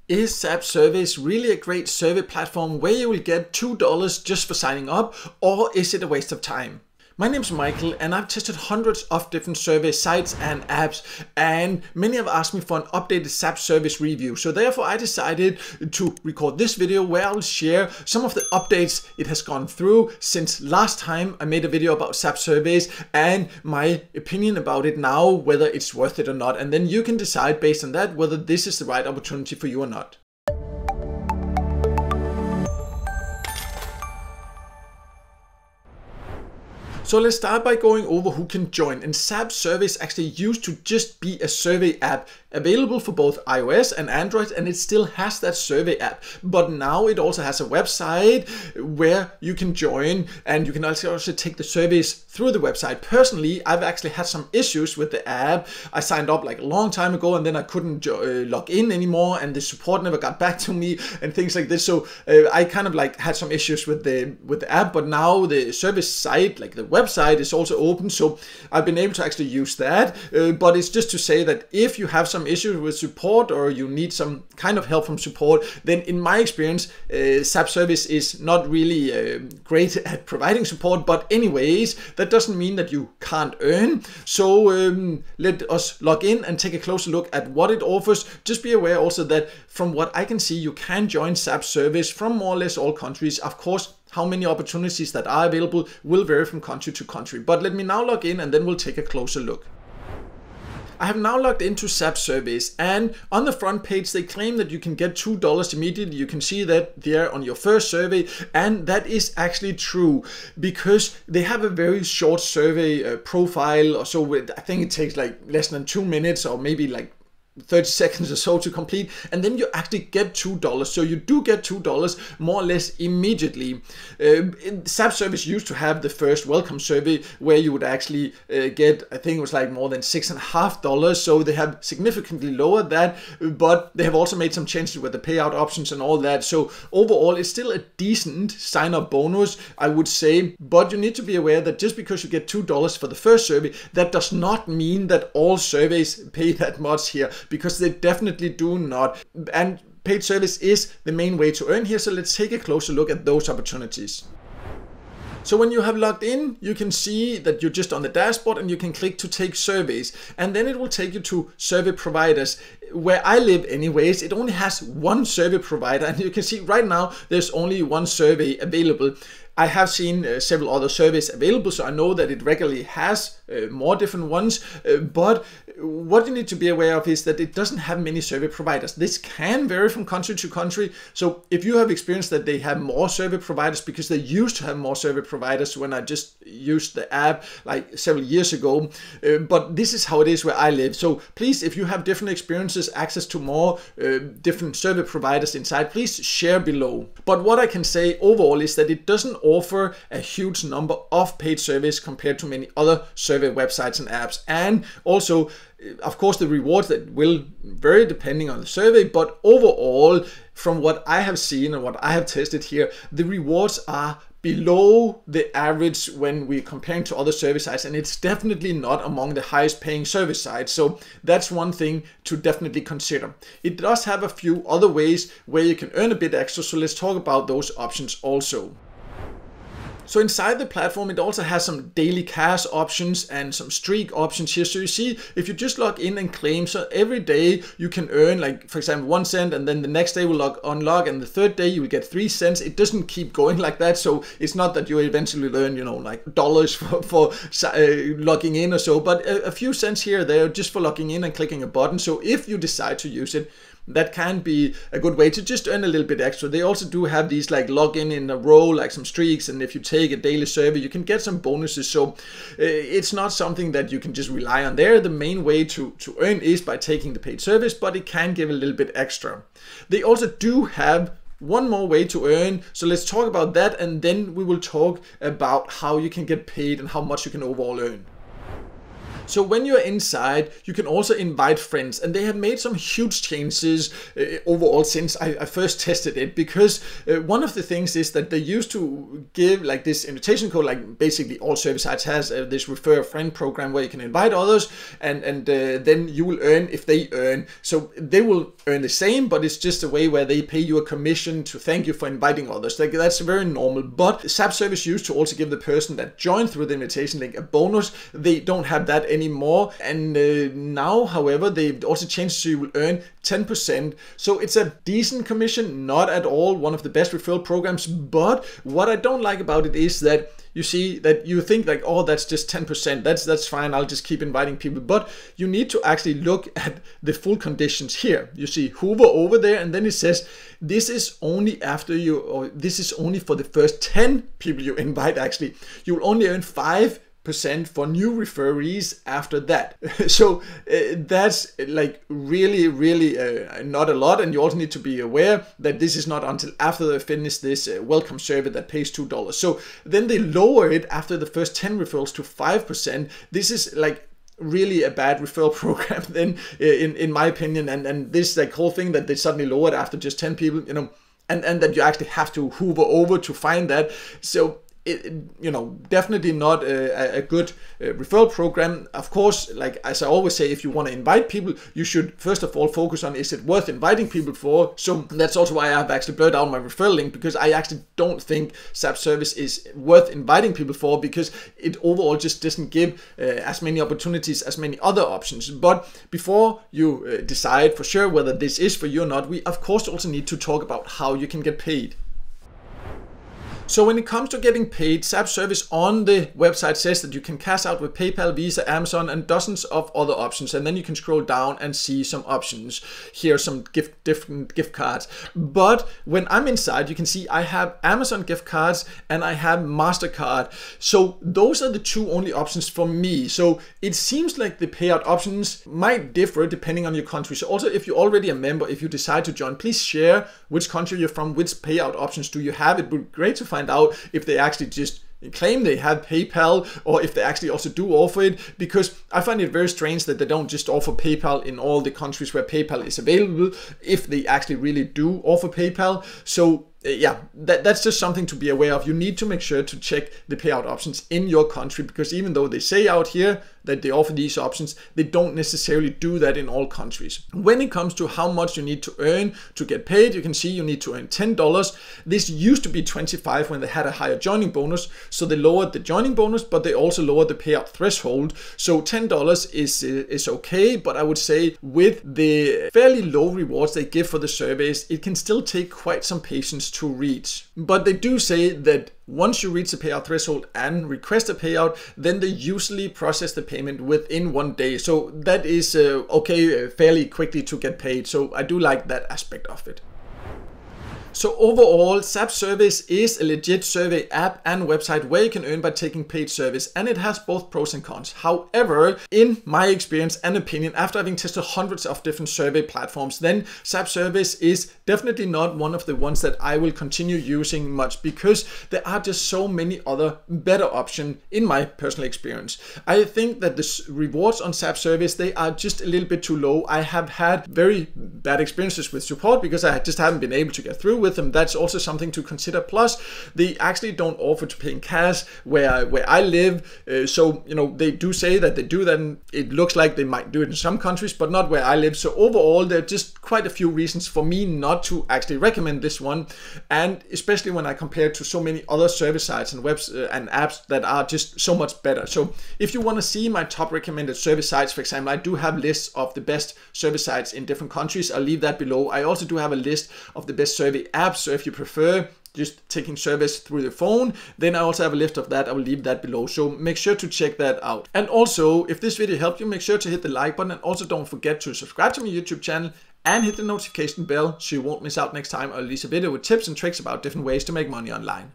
Is Zap Surveys really a great survey platform where you will get $2 just for signing up, or is it a waste of time? My name is Michael and I've tested hundreds of different survey sites and apps, and many have asked me for an updated Zap Surveys review. So therefore I decided to record this video where I'll share some of the updates it has gone through since last time I made a video about Zap Surveys and my opinion about it now, whether it's worth it or not. And then you can decide based on that whether this is the right opportunity for you or not. So let's start by going over who can join. And Zap Surveys actually used to just be a survey app available for both iOS and Android, and it still has that survey app. But now it also has a website where you can join, and you can also take the surveys through the website. Personally, I've actually had some issues with the app. I signed up like a long time ago and then I couldn't log in anymore, and the support never got back to me and things like this. So I kind of like had some issues with the app, but now the service site, like the website, is also open, so I've been able to actually use that. But it's just to say that if you have some issues with support or you need some kind of help from support, then in my experience Zap Surveys is not really great at providing support. But anyways, that doesn't mean that you can't earn. So let us log in and take a closer look at what it offers. Just be aware also that from what I can see, you can join Zap Surveys from more or less all countries. Of course, how many opportunities that are available will vary from country to country. But let me now log in and then we'll take a closer look. I have now logged into Zap Surveys, and on the front page they claim that you can get $2 immediately. You can see that there on your first survey, and that is actually true because they have a very short survey profile. So I think it takes like less than 2 minutes or maybe like 30 seconds or so to complete, and then you actually get $2. So you do get $2 more or less immediately. Zap Surveys used to have the first welcome survey where you would actually get, I think it was like more than $6.50. So they have significantly lowered that, but they have also made some changes with the payout options and all that. So overall it's still a decent sign up bonus, I would say. But you need to be aware that just because you get $2 for the first survey, that does not mean that all surveys pay that much here, because they definitely do not. And paid service is the main way to earn here. So let's take a closer look at those opportunities. So when you have logged in, you can see that you're just on the dashboard and you can click to take surveys, and then it will take you to survey providers. Where I live anyways, it only has one survey provider, and you can see right now there's only one survey available. I have seen several other surveys available, so I know that it regularly has more different ones, but what you need to be aware of is that it doesn't have many survey providers. This can vary from country to country. So if you have experienced that they have more survey providers, because they used to have more survey providers when I just used the app like several years ago, but this is how it is where I live. So please, if you have different experiences, access to more different survey providers inside, please share below. But what I can say overall is that it doesn't offer a huge number of paid surveys compared to many other survey websites and apps. And also, of course, the rewards that will vary depending on the survey, but overall, from what I have seen and what I have tested here, the rewards are below the average when we're comparing to other survey sites, and it's definitely not among the highest paying service sites. So that's one thing to definitely consider. It does have a few other ways where you can earn a bit extra, so let's talk about those options also. So inside the platform, it also has some daily cash options and some streak options here. So you see, if you just log in and claim, so every day you can earn, like for example, 1 cent, and then the next day will unlock, and the third day you will get 3 cents. It doesn't keep going like that. So it's not that you eventually earn, you know, like dollars for logging in or so, but a few cents here or there just for logging in and clicking a button. So if you decide to use it, that can be a good way to just earn a little bit extra. They also do have these like login in a row, like some streaks, and if you take a daily survey, you can get some bonuses. So it's not something that you can just rely on there. The main way to earn is by taking the paid service, but it can give a little bit extra. They also do have one more way to earn, so let's talk about that, and then we will talk about how you can get paid and how much you can overall earn. So when you're inside, you can also invite friends, and they have made some huge changes overall since I first tested it, because one of the things is that they used to give like this invitation code, like basically all service sites has this refer a friend program where you can invite others, and then you will earn if they earn. So they will earn the same, but it's just a way where they pay you a commission to thank you for inviting others. Like, that's very normal. But Zap Surveys used to also give the person that joined through the invitation link a bonus. They don't have that anymore, and now, however, they've also changed so you will earn 10%. So it's a decent commission, not at all one of the best referral programs. But what I don't like about it is that you see that you think like, oh, that's just 10%. That's fine. I'll just keep inviting people. But you need to actually look at the full conditions here. You see hover over there, and then it says this is only after you, or this is only for the first 10 people you invite. Actually, you will only earn 5% for new referees after that. So that's like really not a lot, and you also need to be aware that this is not until after they finish this welcome survey that pays $2. So then they lower it after the first 10 referrals to 5%. This is like really a bad referral program then in my opinion, and this like whole thing that they suddenly lowered after just 10 people, you know, and that you actually have to hover over to find that. So you know, definitely not a good referral program. Of course, like as I always say, if you want to invite people, you should first of all focus on, is it worth inviting people for? So that's also why I've actually blurred out my referral link, because I actually don't think Zap Service is worth inviting people for, because it overall just doesn't give as many opportunities as many other options. But before you decide for sure whether this is for you or not, we of course also need to talk about how you can get paid. So when it comes to getting paid, Zap Surveys on the website says that you can cash out with PayPal, Visa, Amazon, and dozens of other options. And then you can scroll down and see some options. Here are some different gift cards. But when I'm inside, you can see I have Amazon gift cards and I have MasterCard. So those are the two only options for me. So it seems like the payout options might differ depending on your country. So also, if you're already a member, if you decide to join, please share which country you're from, which payout options do you have. It would be great to find out if they actually just claim they have PayPal, or if they actually also do offer it, because I find it very strange that they don't just offer PayPal in all the countries where PayPal is available, if they actually really do offer PayPal. So yeah, that's just something to be aware of. You need to make sure to check the payout options in your country, because even though they say out here that they offer these options, they don't necessarily do that in all countries. When it comes to how much you need to earn to get paid, you can see you need to earn $10. This used to be $25 when they had a higher joining bonus, so they lowered the joining bonus, but they also lowered the payout threshold. So $10 is okay, but I would say with the fairly low rewards they give for the surveys, it can still take quite some patience to reach. But they do say that once you reach the payout threshold and request a payout, then they usually process the payment within 1 day. So that is okay, fairly quickly to get paid. So I do like that aspect of it. So overall, Zap Surveys is a legit survey app and website where you can earn by taking paid service, and it has both pros and cons. However, in my experience and opinion, after having tested hundreds of different survey platforms, then Zap Surveys is definitely not one of the ones that I will continue using much, because there are just so many other better options in my personal experience. I think that the rewards on Zap Surveys, they are just a little bit too low. I have had very bad experiences with support because I just haven't been able to get through with them. That's also something to consider. Plus, they actually don't offer to pay in cash where I live. So, you know, they do say that they do that, and it looks like they might do it in some countries, but not where I live. So overall, there are just quite a few reasons for me not to actually recommend this one. And especially when I compare it to so many other service sites and webs and apps that are just so much better. So if you want to see my top recommended service sites, for example, I do have lists of the best service sites in different countries. I'll leave that below. I also do have a list of the best survey apps. So if you prefer just taking surveys through the phone, then I also have a list of that. I will leave that below. So make sure to check that out. And also, if this video helped you, make sure to hit the like button, and also don't forget to subscribe to my YouTube channel and hit the notification bell so you won't miss out next time I release a video with tips and tricks about different ways to make money online.